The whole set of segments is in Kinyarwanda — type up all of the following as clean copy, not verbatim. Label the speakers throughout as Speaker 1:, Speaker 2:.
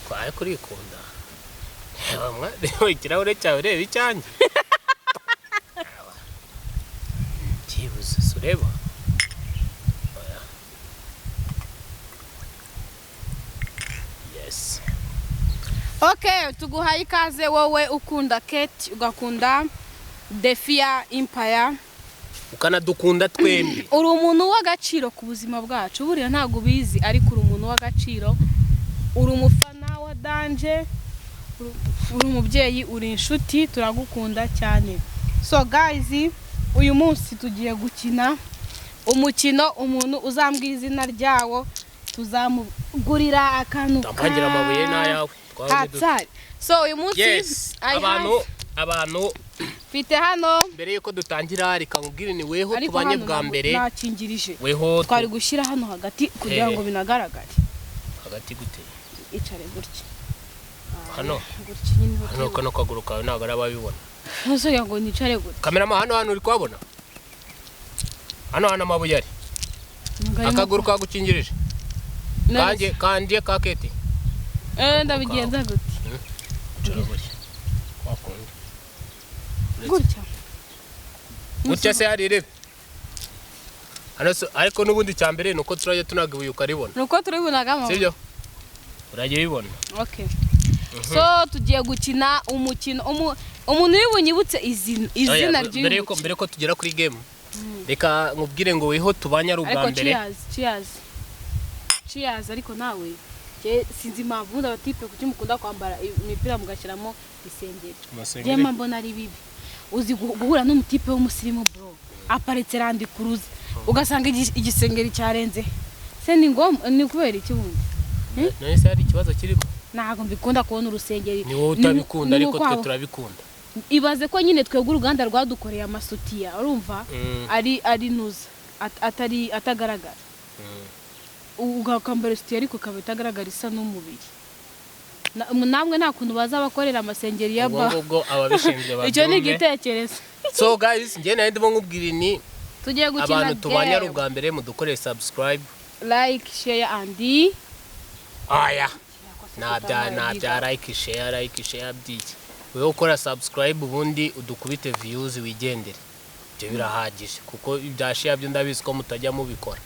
Speaker 1: akwaye kurikunda ikirahure cyawe reba icyanjye byibuze sureba yes.
Speaker 2: Okay, tuguhaye ikaze wowe ukunda Kate ugakunda Defia Empire
Speaker 1: ukanadukunda twembi.
Speaker 2: Uri umuntu w'agaciro ku buzima bwacu buriya ntago bizi ariko uri umuntu w'agaciro, uri umufana wa Danje, uri umubyeyi, uri inshuti, turagukunda cyane. So guys, uyu munsi tugiye gukina umukino, umuntu uzambwira izina ryawo tuzamugurira akantu
Speaker 1: tampangira amabuye n'ayawe
Speaker 2: twawe. So uyu munsi
Speaker 1: yes, abantu
Speaker 2: fite hano
Speaker 1: mbere yuko dutangira reka nkubwire ni weho tubanye bwa mbere
Speaker 2: nakingirije
Speaker 1: weho
Speaker 2: twari gushyira hano hagati kugira ngo binagaragare.
Speaker 1: Hagati gute?
Speaker 2: Icare gutya
Speaker 1: hano
Speaker 2: gutya nyine
Speaker 1: hano kano kaguru kawe ntago arababibona.
Speaker 2: Nose ngo nicare gutya.
Speaker 1: Kamerama hano uri kwabona? Hano amabuye ari. Akaguru kagukingirije. Kanje ka Kate.
Speaker 2: Ndabigenza gute?
Speaker 1: Gutya. Gutya se ari rebe. Hano ariko nubundi cyambere nuko turaje tunagibuyuka ribona.
Speaker 2: Nuko turibonagamo.
Speaker 1: Sibyo? Uraje bibona.
Speaker 2: Okay. So tugiye gukina umukino umuntu wibunyibutse izina ry'uyu.
Speaker 1: Mbere ko tugera kuri game. Reka nkubwire ngo weho tubanya ari ubwa mbere.
Speaker 2: Cheers ariko nawe sinzi impamvu ndabatipe kuki mukunda kwambara imipira mugashyiramo isengeri. Je mbona ari bibi. Uzi guhura n'umutipe w'umusirimu bro. Aparetse randi kuruza. Ugasanga igisengeri cyarenze. Se ni ngoma ni kubera iki bundi?
Speaker 1: None se hari ikibazo kirimo?
Speaker 2: Ntago mbikunda kubona urusengeri.
Speaker 1: Ni wowe utabikunda ariko twe turabikunda.
Speaker 2: Ibaze ko nyine twebwe uruganda rwadukoreye amasutiya urumva ari nuza atagaragara. Ugakambara sutiya ariko kabitagaragara isa n'umubiri. Namwe nta kuntu baza bakorera amasengeri ya ba.
Speaker 1: Ubwo ababishinzwe babyumve.
Speaker 2: Icyo ni igitekerezo.
Speaker 1: So guys, ngiye nayo ndimo nkubwira ni
Speaker 2: tugiye gukina
Speaker 1: abantu tubanya ari ubwa mbere mudukoreye subscribe,
Speaker 2: like, share and
Speaker 1: aya nabya like share byiki. Wewe ukora subscribe ubundi udukubite views wigendere. Byo birahagije kuko ibyashya byo ndabizi ko mutajya mubikora.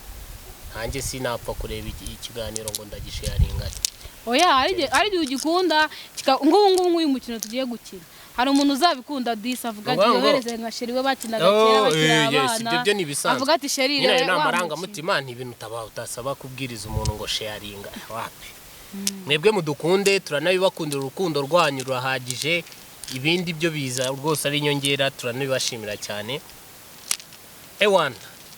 Speaker 1: Hanjye sinapfa kureba ikiganiro ngo ndagisharinga.
Speaker 2: Oya ari ugikunda ngubu uyu mukino tugiye gukina. Hari umuntu uzabikunda disi avuga ati yohereze nka sheri we bakinaga kera bakira abana.
Speaker 1: Ibyo ni bisanzwe.
Speaker 2: Avuga ati sheri
Speaker 1: rero ni amaranga mutima ni ibintu utasaba kubwiriza umuntu ngo sharinga. Wapi. Mwebwe mudukunde turanabibakundira urukundo rwanyu rurahagije. Ibindi byo biza rwose ari inyongera turanabibashimira cyane. Ewana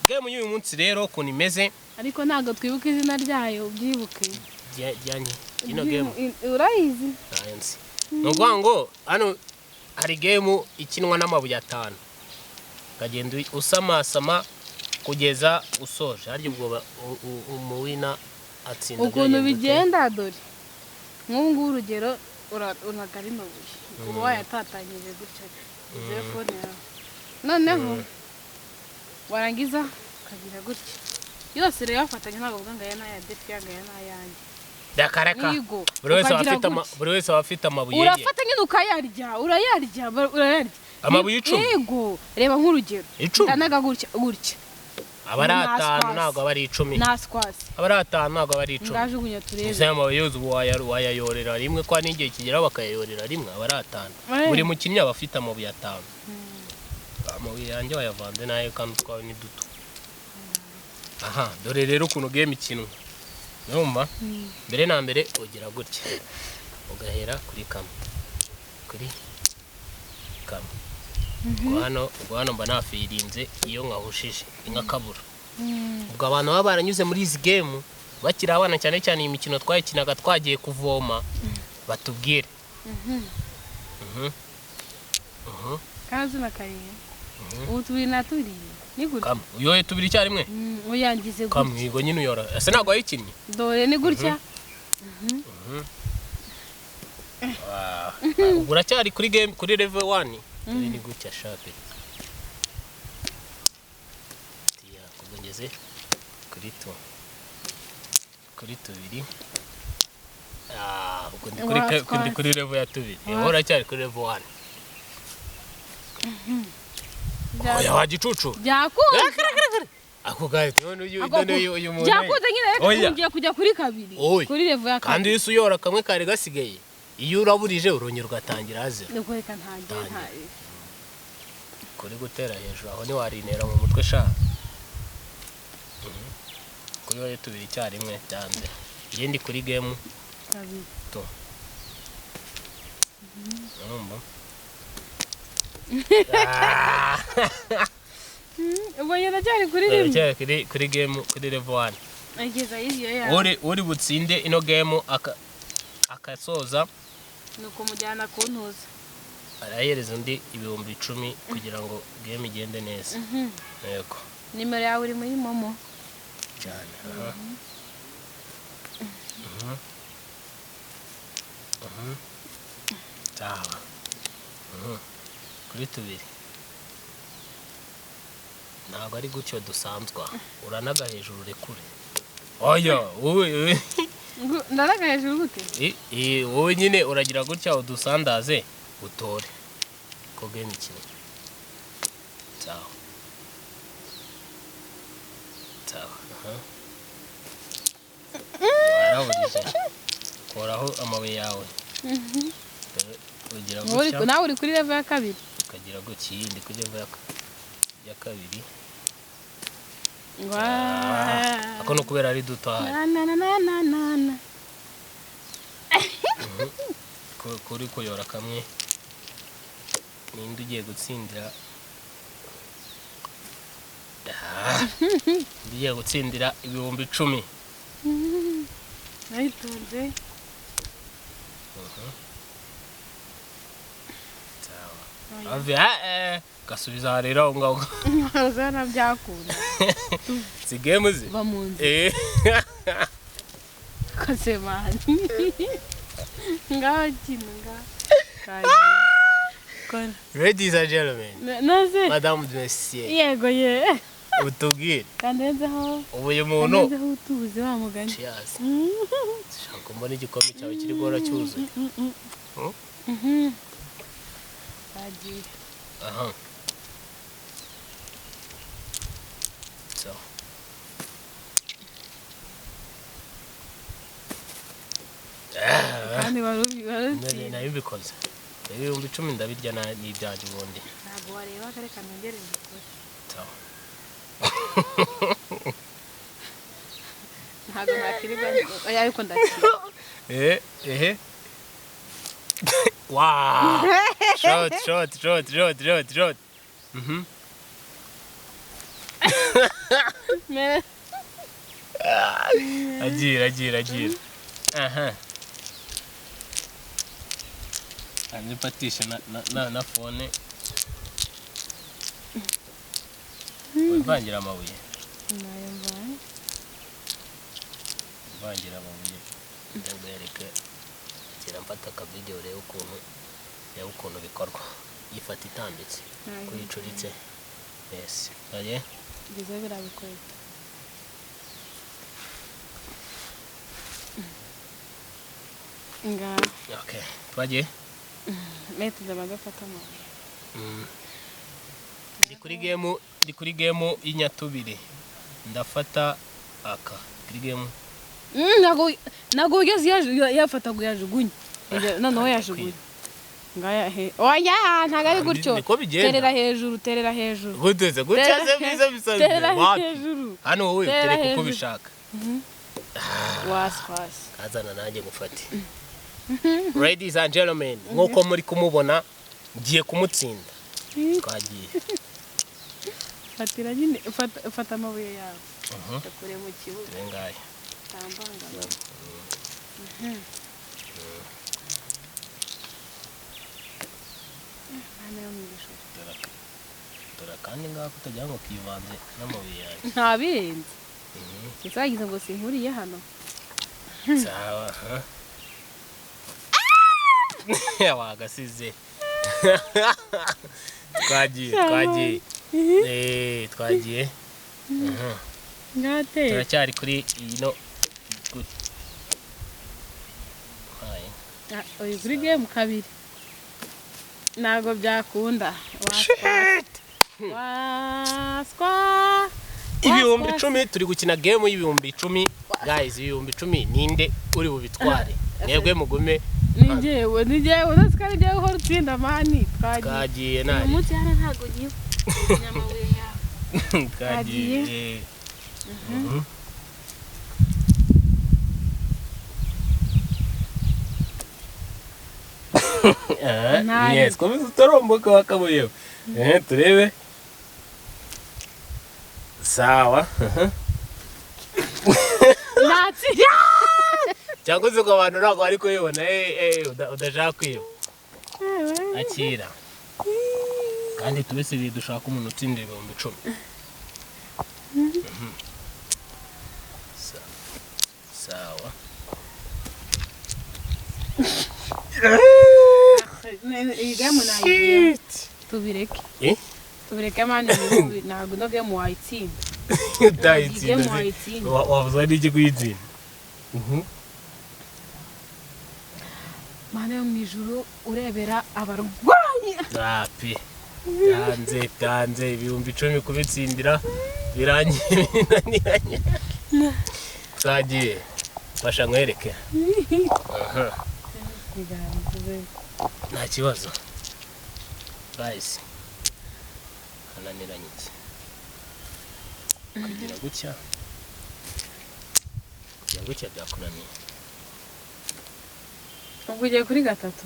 Speaker 1: game y'uyu munsi rero ko nimeze
Speaker 2: ariko ntago twibuka izina ryayo ubyibuke.
Speaker 1: Jyanye ino game
Speaker 2: urayizi?
Speaker 1: Science. Ngo hano hari game ikinwa n'amabuye 5. Kagenda usama kugeza usoje. Haryo ubwo umuwina atsinda.
Speaker 2: Ukuntu bigenda dore. Nk'ubu urugero unagari mabuye. Ubu wayatatanyije gutya. Telefone yawe. Noneho warangiza kagira gutya. Yose rero yafatanye ntago bwanga ya Defia ngaya n'ayanjye.
Speaker 1: Dakareka. Buri wese afite amabuye.
Speaker 2: Urafata nyine ukayarya, urayarya.
Speaker 1: Amabuye 10.
Speaker 2: Yego, reba nk'urugero. Ndanaga gutya.
Speaker 1: Abari 5 ntago abari 10.
Speaker 2: Naskwasi.
Speaker 1: Abari 5 ntago abari 10.
Speaker 2: Ngajugunya turebe.
Speaker 1: Izo amabuye yose wayayorera rimwe kwa n'ingiye kigera bakayayorera rimwe abari 5. Buri mukinnyi aba afite amabuye 5. Amabuye yanjye wayavanze nayo kandi twawe ni duto. Aha, dore rero ukuntu game ikinwa. Numva mbere na mbere ugira gutya. Ugahera kuri kamwe. Kuri kamwe. Hano mba nafirinze iyo nkahushije inkakabura. Ubwo abantu baba baranyuze muri izi game bakira abana cyane cyane iyi mikino twayikinaga twagiye kuvoma batubwire.
Speaker 2: Kazi nakariye. Ubu tubiri ni gutya.
Speaker 1: Kam uyoye tubiri cyarimwe?
Speaker 2: Uyangize gutya.
Speaker 1: Kam yigo nyine uyora. Ese ntago wayikinnye?
Speaker 2: Dore ni gutya.
Speaker 1: Uracyari kuri game kuri level 1. Dore ni gutya shape. Tiya kugongeze kuri 2. Kuri 2. ubwo ndi kuri level ya 2 uracyari kuri level 1 oya wagicucu
Speaker 2: byakunze
Speaker 1: ako gahe none uyu muntu
Speaker 2: byakunze nyine reka ngiye kujya kuri 2 kuri level ya 2
Speaker 1: kandi iyo uyora kamwe kare gasigaye iyo uraburije urongera ugatangira haze
Speaker 2: nuko reka ntangiye
Speaker 1: kuri gutera hejuru aho ni warinera mu mutwe sha kuri wowe tubiri icyarimwe byanze ndi kuri game to
Speaker 2: ubonye ndacyari kuri rimwe
Speaker 1: kuri game kuri level 1
Speaker 2: ageza iyo ya
Speaker 1: uri butsinde ino game akasoza
Speaker 2: nuko mujyana kuntuza
Speaker 1: arahereza undi 10,000 kugira ngo game igende neza yego
Speaker 2: nimero yawe uri muri momo
Speaker 1: cyane sawa kuri 2 ntabwo ari gutyo dusanzwe uranaga hejuru rekure oya wowe
Speaker 2: ndaraga hejuru gute
Speaker 1: wowe nyine uragira gutya udusandaze utore ko game ikine sawa waraburije koraho amabuye yawe ugira gutya
Speaker 2: nawe uri kuri level ya 2
Speaker 1: ukagira gutya yindi kuri level ya 2 ako no kubera ari duto ahari kuri kuyora kamwe ninde ugiye gutsindira ndiye gutsindira 10,000
Speaker 2: nayitonze
Speaker 1: gasubiza rero ngaho
Speaker 2: uzana byakunda
Speaker 1: si game zi
Speaker 2: bamunze kasemani ngaho kinga kora
Speaker 1: ladies and gentlemen
Speaker 2: naze
Speaker 1: madame de monsieur
Speaker 2: yego ye
Speaker 1: utubwire
Speaker 2: kandenzeho
Speaker 1: ubuye muntu
Speaker 2: kandenzeho utubuze wa mugani
Speaker 1: cheers shaka mbona igikombe cyawe kiri gora cyuzuye
Speaker 2: agiye
Speaker 1: aha so
Speaker 2: kandi warubi
Speaker 1: nayo bikoze 10,000 ndabirya n'ibyanjye ubundi
Speaker 2: ntabwo wareba kare kanongere ndikore ntabwo nakiriba ariko ndakira
Speaker 1: wow shot agira aha anipatisha na phone uvangira amabuye
Speaker 2: nayo mbaye
Speaker 1: uvangira amabuye ndabereka kira mfata ka video rero ukuntu bikorwa yifata itambitse kuyicuritse yes aye
Speaker 2: bize birabikora nga
Speaker 1: okay twaje
Speaker 2: leta zabagafata mo
Speaker 1: ndi kuri game y'inyatubire ndafata aka kuri game
Speaker 2: nago yafata guyajugunye noneho yajugunye ngaya he oya ntago ari gutyo terera hejuru
Speaker 1: guteze gutyaze biza bisanzwe
Speaker 2: hejuru
Speaker 1: hano wowe utereka uko bishaka
Speaker 2: was
Speaker 1: kazana nanjye gufati ladies and gentlemen nkuko muri kumubona ngiye kumutsinda twagiye
Speaker 2: fatira nyine fata amabuye yawe akore mu kibuga
Speaker 1: ngaya
Speaker 2: tambanga
Speaker 1: tora kandi ngaho kutajya ngo kivanze n'amabuye yawe
Speaker 2: nta birenze kizagize ngo sinkuriye hano
Speaker 1: sawa wagasize twagiye twagiye
Speaker 2: ngate
Speaker 1: turacyari kuri ino
Speaker 2: Oya kuri game kabiri ntago byakunda waswa
Speaker 1: ibihumbi 10 turi gukina game y'ibihumbi 10 guys ibihumbi 10 ninde uri bubitware mwebwe mugume
Speaker 2: nijewe nasikari njyewe uhora utsinda mani
Speaker 1: twagiye nari
Speaker 2: umunsi hano ntago nyiwe nyamabuye yawe
Speaker 1: twagiye yes komeza utaromboka wakabuye turebe sawa
Speaker 2: natsi
Speaker 1: cyangwa se ko abantu ntabwo bari kuyibona udashaka kwiba akira kandi tubese dushaka umuntu utsindira ibihumbi 10 sawa
Speaker 2: iyi game nayiye tubireke mani ntabwo no game wayitsinda
Speaker 1: utayitsinda wavuze n'iki kuyitsinda
Speaker 2: Mana yo mu ijuru urebera abarwayi
Speaker 1: pe byanze ibihumbi 10 kubitsindira birangiye twagiye fasha nkwereke nta kibazo guys ananiranye kugira gutya byakunaniye
Speaker 2: ubwo ugiye kuri gatatu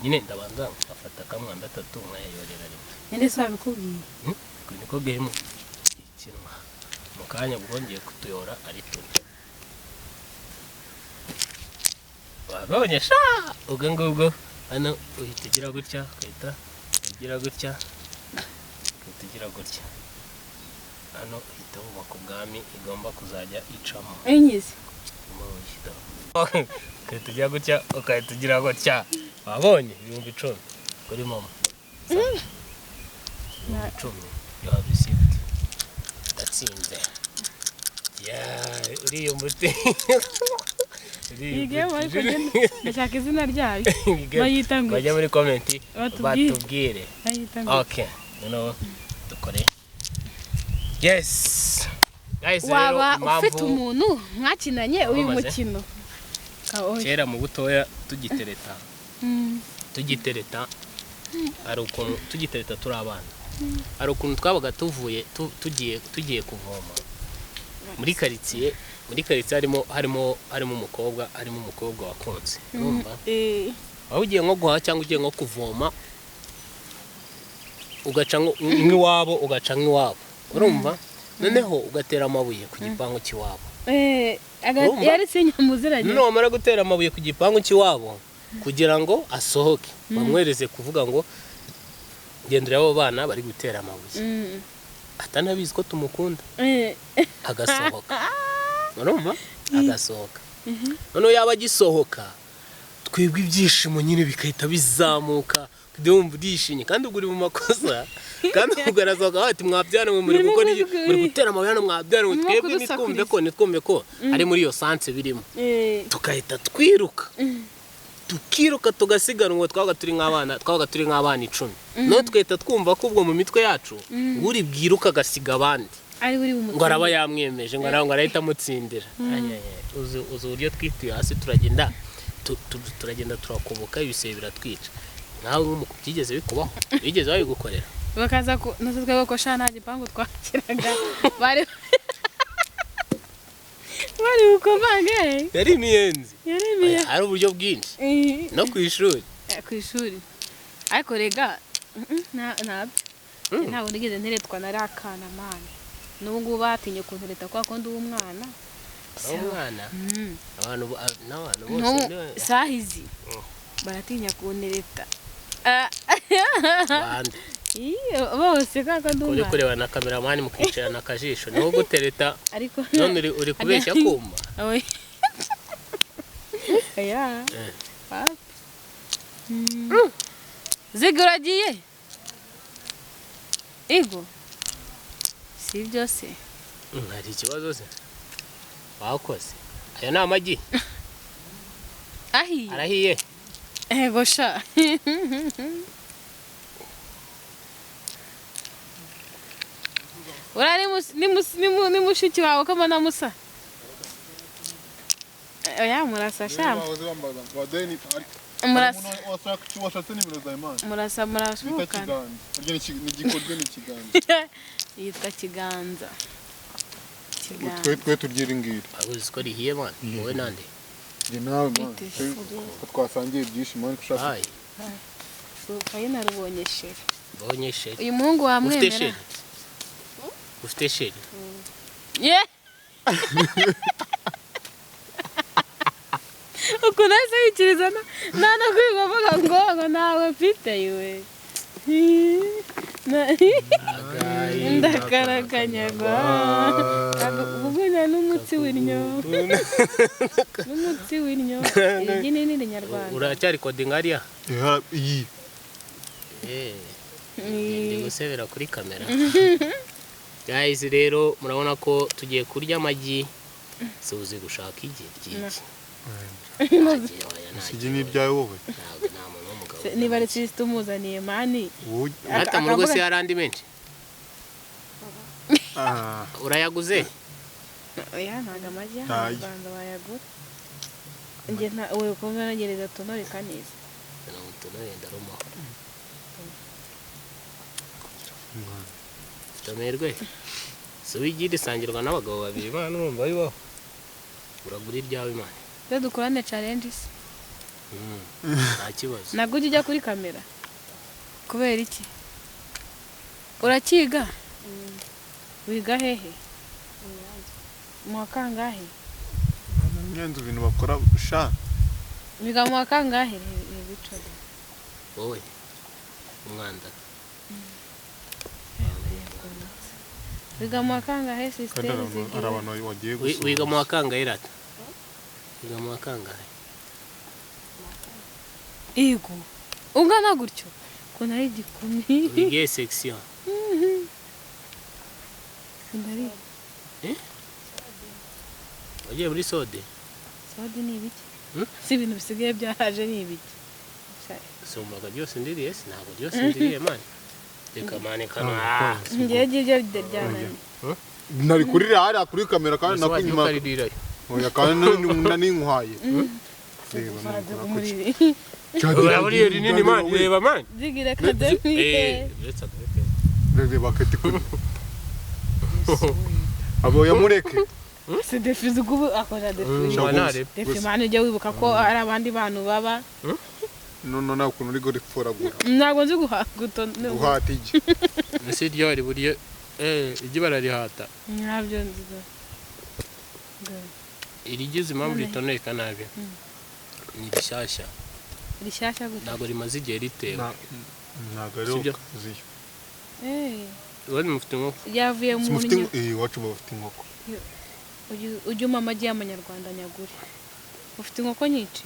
Speaker 1: nyine ndabanza afata kamwe ndatatu nkayorera rimwe
Speaker 2: ninde sabikubwiye
Speaker 1: niko game ikinwa mu kanya bwongeye kutuyora ari tuni wabonye sha ubwo hano uhita ugira gutya ukahita ugira gutya ugira gutya hano uhita wubaka ubwami igomba kuzajya icamo
Speaker 2: enyize
Speaker 1: ukahita ugira gutya ukahita ugira gutya wabonye ibihumbi 10 kuri mama 10 you have received ndatsinze uriyo mbuti
Speaker 2: igemo ariko ndashaka izina ryayo bayita ngo
Speaker 1: bajya muri comment batubwire okay dukore yes guys
Speaker 2: waba ufite umuntu mwakinanye uyu mukino
Speaker 1: kera mu butoya tugitereta ari ukuntu tugitereta turi abana ari ukuntu twabaga tugiye kuvoma muri quartier harimo umukobwa wakonze urumva aho ugiye nko guha cyangwa ugiye nko kuvoma ugaca nk'iwabo urumva noneho ugatera amabuye ku gipangu cy'iwabo
Speaker 2: yari sinyamuziranye
Speaker 1: none wamara gutera amabuye ku gipangu cy'iwabo kugira ngo asohoke bamwereze kuvuga ngo gendera abo bana bari gutera amabuye atanabizi ko tumukunda agasohoka urumva agasohoka noneho yaba agisohoka twebwe ibyishimo nyine bikahita bizamuka ndumva udishimye kandi ubwo uri mu makosa kandi ubwo arasohoka ati mwabyana mwe muri gukora muri gutera amabuye hano mwabyana twebwe nitwumve ko ari muri iyo sanse birimo tukahita tukiruka tugasiganwa twabaga turi nk'abana 10 no twahita twumva ko ubwo mu mitwe yacu uri bwiruka agasiga abandi ngo araba yamwemeje ngo arahita amutsindira uzi uburyo twituye hasi turagenda turakoboka ibisebe biratwica nawe byigeze bikubaho bigeze babigukorera
Speaker 2: bakaza ko natwe bakosha nta gipangu twakiraga bari ukomange
Speaker 1: yari imiyenzi hari uburyo bwinshi no ku ishuri ariko rega ntabwo nigeze nteretwa nari akana mani n'ubu batinye kuntereta kwa ko ndi umwana n'abantu bose sahizi baratinya kuntereta bose kaka ndumva uri kureba na cameraman mukicarana akajisho niho gutereta none uri kubeshya kumba
Speaker 2: ziguragiye ego si byose
Speaker 1: hari ikibazo se wakoze aya ni amagi
Speaker 2: ahiye
Speaker 1: arahiye
Speaker 2: ego sha urari ni mushiki wawe kama na musa oya murasa sha murasa murashukana yitwa kiganza
Speaker 3: twe turyira ingira
Speaker 1: abuzi ko rihiye man wowe nande
Speaker 3: nawe man twasangiye byinshi man kushaka
Speaker 1: hayi
Speaker 2: Fayina rubonye sheri
Speaker 1: bonye sheri
Speaker 2: uyu muhungu wamwemera
Speaker 1: ufite sheri
Speaker 2: ye ukunase yikiriza nana kwigovuga ngo nawe mfite iwe ndakarakanyagwa ubunya n'umutsi w'inyo iyi ni Nyarwanda
Speaker 1: uracyari kodinga hariya
Speaker 3: iyi
Speaker 1: ndi gusebera kuri kamera guys rero murabona ko tugiye kurya amagi suzi gushaka igi ryiki
Speaker 3: sigi ni ryawe wowe
Speaker 2: niba ari Kristo umuzaniye mani
Speaker 1: hata mu rugo se harandi menshi urayaguze
Speaker 2: oya ntago amagi y'Abanyarwanda bayagura njye wewe kumva nagereza tonore kaneza
Speaker 1: tonore ndaruma tamerwe so wigire sangirwa n'abagabo babiri bana urumva bibaho uragura iryawe imana
Speaker 2: yo dukorane challenges
Speaker 1: nta kibazo
Speaker 2: ntabwo ujya kuri kamera kubera iki urakiga wiga hehe mu wa kangahe
Speaker 3: nyenze ibintu bakora sha
Speaker 2: wiga mu wa kangahe bico
Speaker 1: wowe umwanda
Speaker 2: wiga mu wa kangahe sister
Speaker 3: arabana wagiye gusoma
Speaker 1: wiga mu wa kangahe rata wiga mu wa kangahe
Speaker 2: Ego. Ungana gutyo. Ko nari gikumi.
Speaker 1: Wigiye section.
Speaker 2: Ndari.
Speaker 1: Wagiye muri sode?
Speaker 2: Sode ni ibiki? Si ibintu bisigaye byaraje ni ibiki?
Speaker 1: Sombaga byose ndiriye ntabwo byose ndiriye man. Reka mane kano
Speaker 2: ngiye gije ryana.
Speaker 3: Nari kuri hariya kuri kamera kandi nakunyuma. Oya kandi naninkwaye.
Speaker 1: Uraburiye rinini man reba man
Speaker 2: Zigira academy
Speaker 1: let's agree
Speaker 3: reba kati kuri abo yamureke
Speaker 2: se defize gubu akora defize defize mane ujya wibuka ko ari abandi bantu baba
Speaker 3: no nakuntu uri go riforagura
Speaker 2: ntago nzi guhata
Speaker 3: igi
Speaker 1: ese ryari buriye igi bararihata
Speaker 2: ntabyo nzi
Speaker 1: irigize impamvu ritoneka nabi ni bishyashya
Speaker 2: rishyashya gute
Speaker 1: ntabwo rimaze igihe ritewe
Speaker 3: ntabwo ari ziyo
Speaker 1: wari mufite inkoko
Speaker 2: yavuye mu
Speaker 3: munyo wacu bafite inkoko
Speaker 2: ujya amagi y'Amanyarwanda nyaguri ufite inkoko nyinshi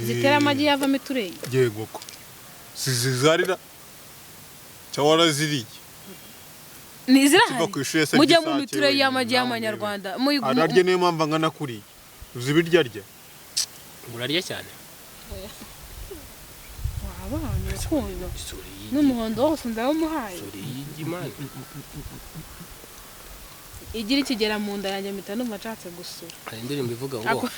Speaker 2: zitera amagi yavamo iturenge
Speaker 3: yego ko sizarira cyawara ziriye
Speaker 2: nizirahari mujya mu miture y'amagi y'Amanyarwanda
Speaker 3: ararye niyo mpamvu angana kuri uzibirya rya
Speaker 1: urarya cyane
Speaker 2: abana kundo n'umuhondo wose ndamuhaye igira ikigera mu nda yanjye mpita numva nshatse gusura
Speaker 1: hari indirimbo ivuga ngo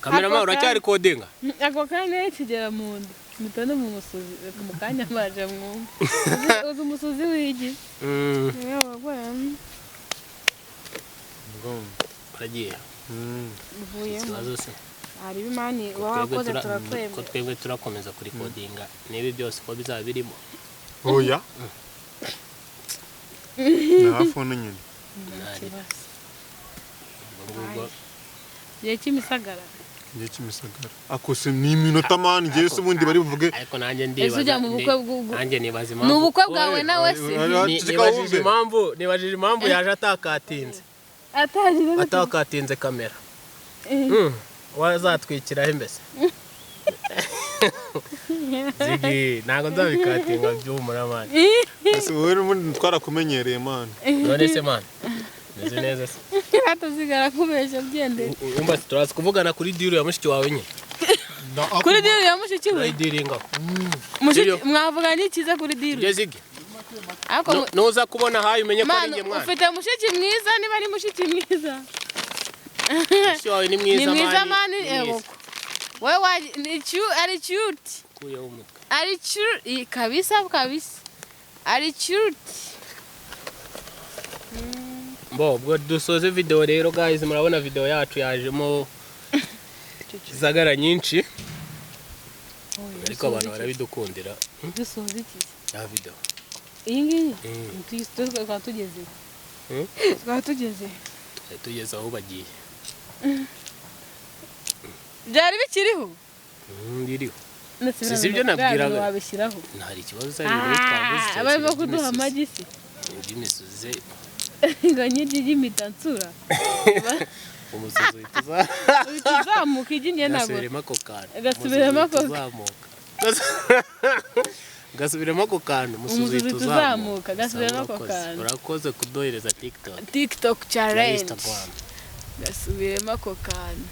Speaker 1: kamerama uracyari kodinga
Speaker 2: ako kanya ikigera mu nda mpita numva umusuzi mu kanya mbaje mwumva uzi umusuzi w'igi
Speaker 1: uragiye
Speaker 2: uvuyemo hari bimani wakoze turakwemera
Speaker 1: ko twebwe turakomeza kuri kodinga nibi byose ko bizaba birimo
Speaker 3: oya nafone nyine
Speaker 2: gihe cy'imisagara
Speaker 3: akose ni iminota mani ngiye se ubundi bari buvuge
Speaker 1: ariko nanjye ndibaza nanjye nibaza impamvu
Speaker 2: n'ubukwe bwawe nawe se
Speaker 1: nibajije impamvu yaje atakatinze atakatinze kamera wazatwikiraho imbese zigi ntabwo nzabikatinga by'umura mani
Speaker 3: ese wowe n'ubundi twarakumenyereye mani
Speaker 1: none se mani meze neza se
Speaker 2: atazigara kubeshya byende
Speaker 1: umva turaza kuvugana kuri diru ya mushiki wawe nyine
Speaker 2: kuri diri ya mushiki we
Speaker 1: urayidiringa
Speaker 2: mushiki mwavuganye ikiza kuri diri
Speaker 1: ugeze nuza kubona hayi umenye ko ari njye mwana
Speaker 2: ufite mushiki mwiza niba ari mushiki mwiza
Speaker 1: mushiki wawe ni mwiza
Speaker 2: mani wewe ari cute
Speaker 1: kuyeho umutwe
Speaker 2: ari cute kabisa ari cute
Speaker 1: ubwo dusoze video rero guys murabona video yacu yajemo zagara nyinshi ariko abantu barabidukundira
Speaker 2: dusoze iki
Speaker 1: ya video
Speaker 2: iyi ngiyi tugeze
Speaker 1: aho bagiye
Speaker 2: byari bikiriho
Speaker 1: biriho si ibyo nabwiraga
Speaker 2: wabishyiraho
Speaker 1: ntari ikibazo cyari biri twavuze
Speaker 2: barimo kuduha amagi se
Speaker 1: by'imisuze
Speaker 2: ngo nyirye y'imitansura
Speaker 1: umusuzi
Speaker 2: uzamuka igi njye ntabwo
Speaker 1: gasubiremo ako kantu umusuzi tuzamuka
Speaker 2: gasubiremo ako kantu
Speaker 1: urakoze kudohereza
Speaker 2: TikTok challenge gasubiremo ako kantu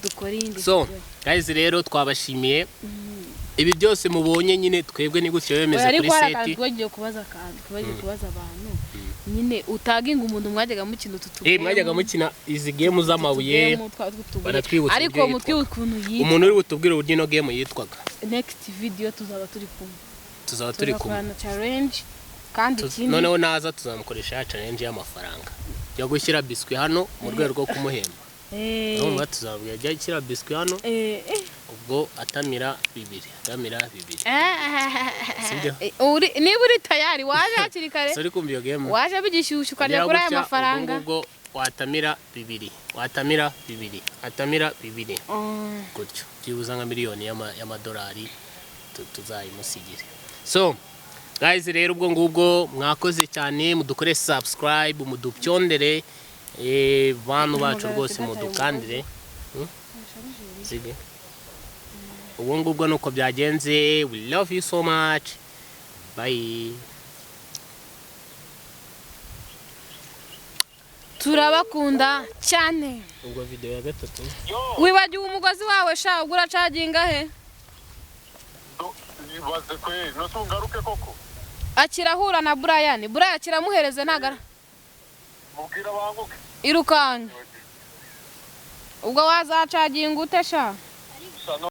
Speaker 2: dukora indi
Speaker 1: so guys rero twabashimiye ibi byose mubonye nyine twebwe ni gutyo bemeze kuri seti
Speaker 2: twagiye kubaza abantu nyine utaginga umuntu mwajyaga mukina tutugame
Speaker 1: mwajyaga mukina izi game z'amabuye banatwibutsa
Speaker 2: ariko mutwibuka ukuntu yitwa
Speaker 1: umuntu uri butubwire uburyo ino game yitwaga
Speaker 2: next video tuzaba turi kumwe challenge kandi ikindi
Speaker 1: noneho naza tuzamukoresha ya challenge y'amafaranga yo gushyira biscuit hano mu rwego rwo kumuhemba no tuzavuga jya gushyira biscuit hano ubwo atamira 2 sibyo
Speaker 2: niba uri tayari waje hakiri kare
Speaker 1: sori kumva iyo game
Speaker 2: waje bigishyushyu ukajya kuri aya mafaranga
Speaker 1: ubwo watamira 2 gutyo byibuza nka miliyoni y'amadolari tuzayimusigire so guys rero ubwo ngubwo mwakoze cyane mudukore subscribe mudupyondere bantu bacu rwose mudukandire sige ubwo ngubwo nuko byagenze we love you so much bye
Speaker 2: turabakunda cyane
Speaker 1: ubwo video ya 3
Speaker 2: wibagiwe umugozi wawe sha ugura charginga he
Speaker 3: nibaze kwe no tungaruke koko
Speaker 2: akirahura na Brian akiramuhereze nagara
Speaker 3: mubwira banguke
Speaker 2: irukanga ubwo wazacaginga ute sha